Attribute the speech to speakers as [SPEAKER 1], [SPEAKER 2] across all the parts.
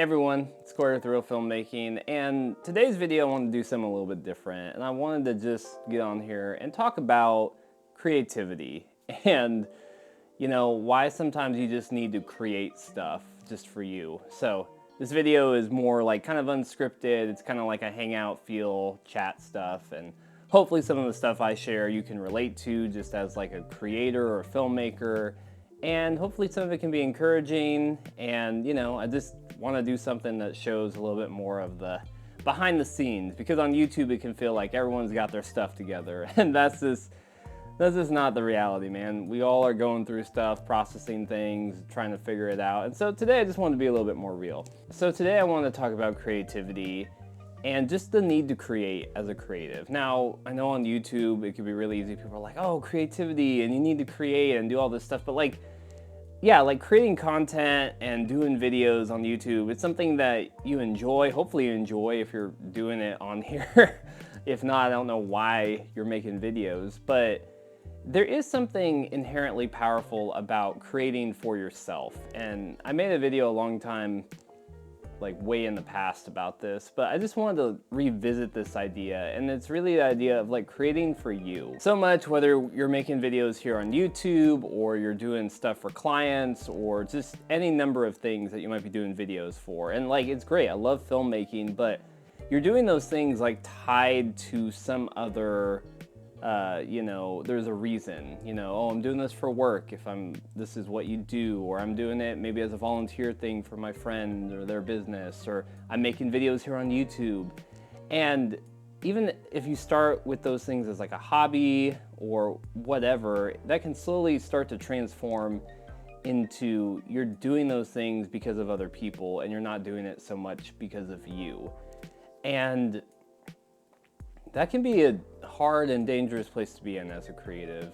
[SPEAKER 1] Hey everyone, it's Corey with Real Filmmaking, and today's video I wanted to do something a little bit different, and I wanted to just get on here and talk about creativity and, why sometimes you just need to create stuff just for you. So this video is more like kind of unscripted. It's kind of like a hangout feel, chat stuff, and hopefully some of the stuff I share you can relate to just as like a creator or a filmmaker. And hopefully some of it can be encouraging, and I just want to do something that shows a little bit more of the behind the scenes, because on YouTube it can feel like everyone's got their stuff together, and that's just not the reality, man. We all are going through stuff, processing things, trying to figure it out. And so today I just wanted to be a little bit more real. So today I want to talk about creativity and just the need to create as a creative. Now, I know on YouTube it can be really easy. People are like, oh, creativity, and you need to create and do all this stuff. But like creating content and doing videos on YouTube, it's something that you enjoy. Hopefully you enjoy if you're doing it on here. If not, I don't know why you're making videos. But there is something inherently powerful about creating for yourself. And I made a video a long time, like way in the past, about this, but I just wanted to revisit this idea, and it's really the idea of like creating for you. So much, whether you're making videos here on YouTube or you're doing stuff for clients or just any number of things that you might be doing videos for. And like, it's great, I love filmmaking, but you're doing those things like tied to some other there's a reason, oh, I'm doing this for work this is what you do, or I'm doing it maybe as a volunteer thing for my friend or their business, or I'm making videos here on YouTube. And even if you start with those things as like a hobby or whatever, that can slowly start to transform into you're doing those things because of other people, and you're not doing it so much because of you. And that can be a hard and dangerous place to be in as a creative.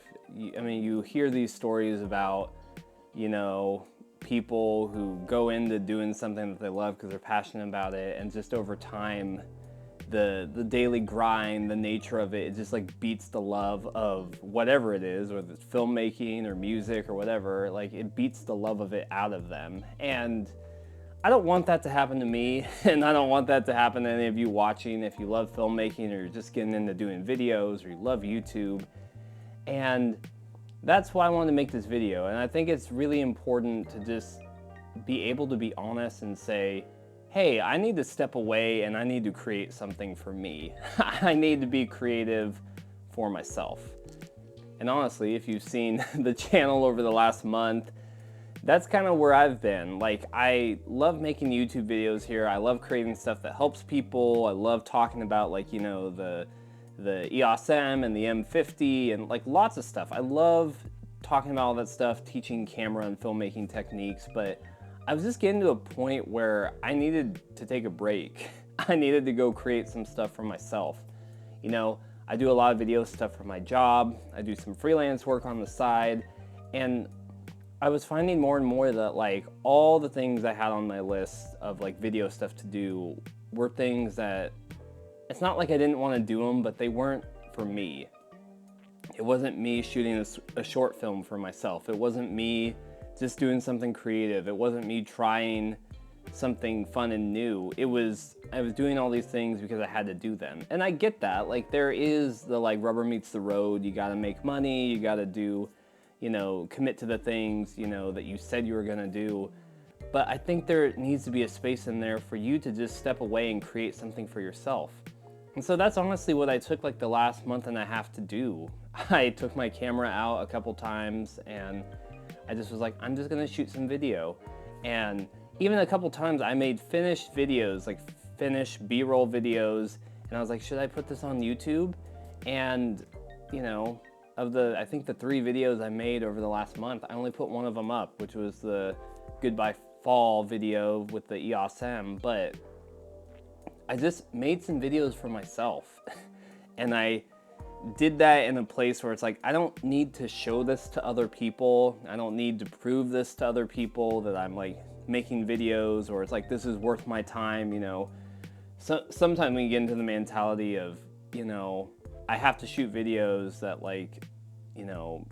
[SPEAKER 1] I mean, you hear these stories about, people who go into doing something that they love because they're passionate about it, and just over time, the daily grind, the nature of it just like beats the love of whatever it is, whether it's filmmaking or music or whatever, like it beats the love of it out of them. And I don't want that to happen to me, and I don't want that to happen to any of you watching if you love filmmaking, or you're just getting into doing videos, or you love YouTube. And that's why I wanted to make this video. And I think it's really important to just be able to be honest and say, hey, I need to step away and I need to create something for me. I need to be creative for myself. And honestly, if you've seen the channel over the last month, that's kind of where I've been. Like, I love making YouTube videos here. I love creating stuff that helps people. I love talking about like, the EOS M and the M50 and like lots of stuff. I love talking about all that stuff, teaching camera and filmmaking techniques, but I was just getting to a point where I needed to take a break. I needed to go create some stuff for myself. I do a lot of video stuff for my job. I do some freelance work on the side, and I was finding more and more that like all the things I had on my list of like video stuff to do were things that, it's not like I didn't want to do them, but they weren't for me. It wasn't me shooting a short film for myself. It wasn't me just doing something creative. It wasn't me trying something fun and new. I was doing all these things because I had to do them. And I get that. Like, there is the like rubber meets the road. You got to make money. You got to do, commit to the things, that you said you were going to do. But I think there needs to be a space in there for you to just step away and create something for yourself. And so that's honestly what I took like the last month and a half to do. I took my camera out a couple times, and I just was like, I'm just going to shoot some video. And even a couple times I made finished videos, like finished B-roll videos, and I was like, should I put this on YouTube? And, I think the 3 videos I made over the last month, I only put one of them up, which was the Goodbye Fall video with the EOS M, but I just made some videos for myself. And I did that in a place where it's like, I don't need to show this to other people. I don't need to prove this to other people that I'm like making videos, or it's like, this is worth my time, So, sometimes we get into the mentality of, I have to shoot videos that like,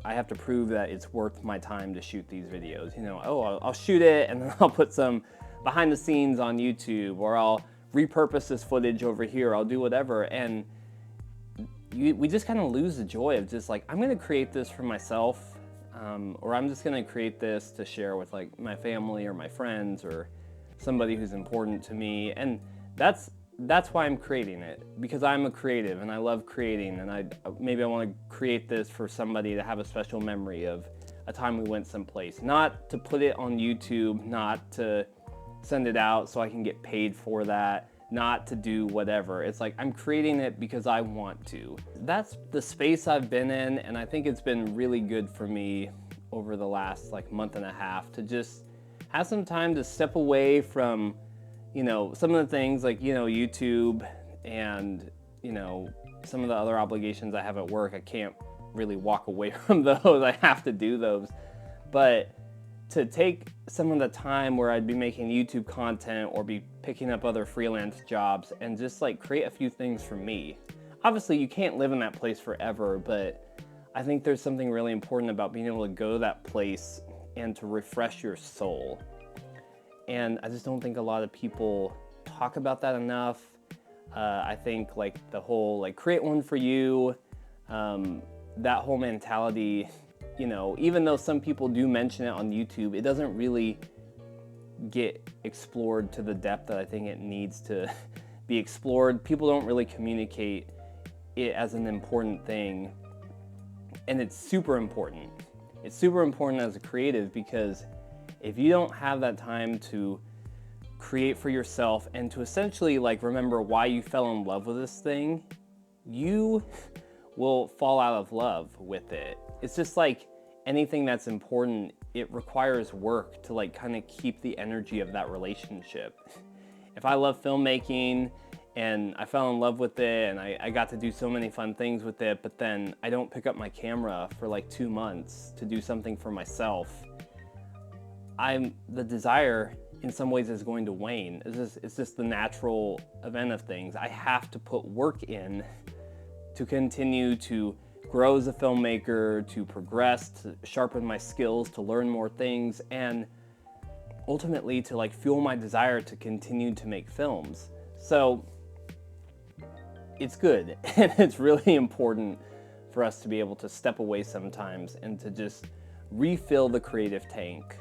[SPEAKER 1] I have to prove that it's worth my time to shoot these videos. Oh, I'll shoot it and then I'll put some behind the scenes on YouTube, or I'll repurpose this footage over here, I'll do whatever. And we just kind of lose the joy of just like, I'm going to create this for myself, or I'm just going to create this to share with like my family or my friends or somebody who's important to me. And that's why I'm creating it, because I'm a creative and I love creating, and maybe I want to create this for somebody to have a special memory of a time we went someplace, not to put it on YouTube, not to send it out so I can get paid for that, not to do whatever. It's like I'm creating it because I want to. That's the space I've been in, and I think it's been really good for me over the last like month and a half to just have some time to step away from, you know, some of the things like, you know, YouTube and, you know, some of the other obligations I have at work. I can't really walk away from those. I have to do those. But to take some of the time where I'd be making YouTube content or be picking up other freelance jobs and just like create a few things for me. Obviously you can't live in that place forever, but I think there's something really important about being able to go to that place and to refresh your soul. And I just don't think a lot of people talk about that enough. I think like the whole like create one for you, that whole mentality, you know, even though some people do mention it on YouTube, it doesn't really get explored to the depth that I think it needs to be explored. People don't really communicate it as an important thing, and it's super important. It's super important as a creative, because if you don't have that time to create for yourself and to essentially like remember why you fell in love with this thing, you will fall out of love with it. It's just like anything that's important, it requires work to like kind of keep the energy of that relationship. If I love filmmaking and I fell in love with it and I got to do so many fun things with it, but then I don't pick up my camera for like 2 months to do something for myself, the desire in some ways is going to wane. It's just the natural event of things. I have to put work in to continue to grow as a filmmaker, to progress, to sharpen my skills, to learn more things, and ultimately to like fuel my desire to continue to make films. So it's good, and it's really important for us to be able to step away sometimes and to just refill the creative tank.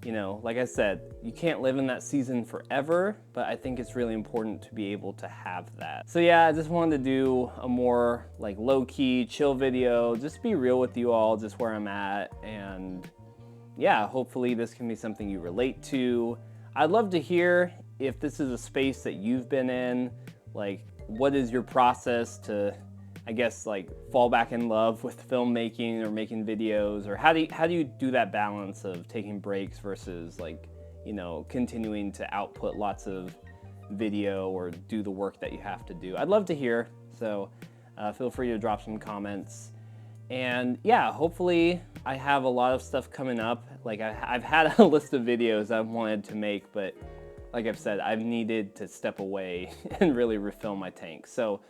[SPEAKER 1] You know, like I said, you can't live in that season forever, but I think it's really important to be able to have that. So yeah, I just wanted to do a more like low-key, chill video, just be real with you all, just where I'm at. And yeah, hopefully this can be something you relate to. I'd love to hear if this is a space that you've been in, like what is your process to, I guess, like fall back in love with filmmaking or making videos, or how do you do that balance of taking breaks versus like, you know, continuing to output lots of video or do the work that you have to do? I'd love to hear, so feel free to drop some comments. And yeah, hopefully I have a lot of stuff coming up. Like I've had a list of videos I've wanted to make, but like I've said, I've needed to step away and really refill my tank. So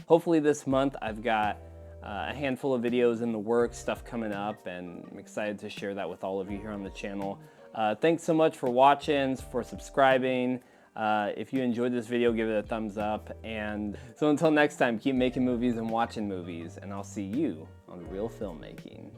[SPEAKER 1] hopefully this month I've got a handful of videos in the works, stuff coming up, and I'm excited to share that with all of you here on the channel. Thanks so much for watching, for subscribing. If you enjoyed this video, give it a thumbs up. And so until next time, keep making movies and watching movies, and I'll see you on Real Filmmaking.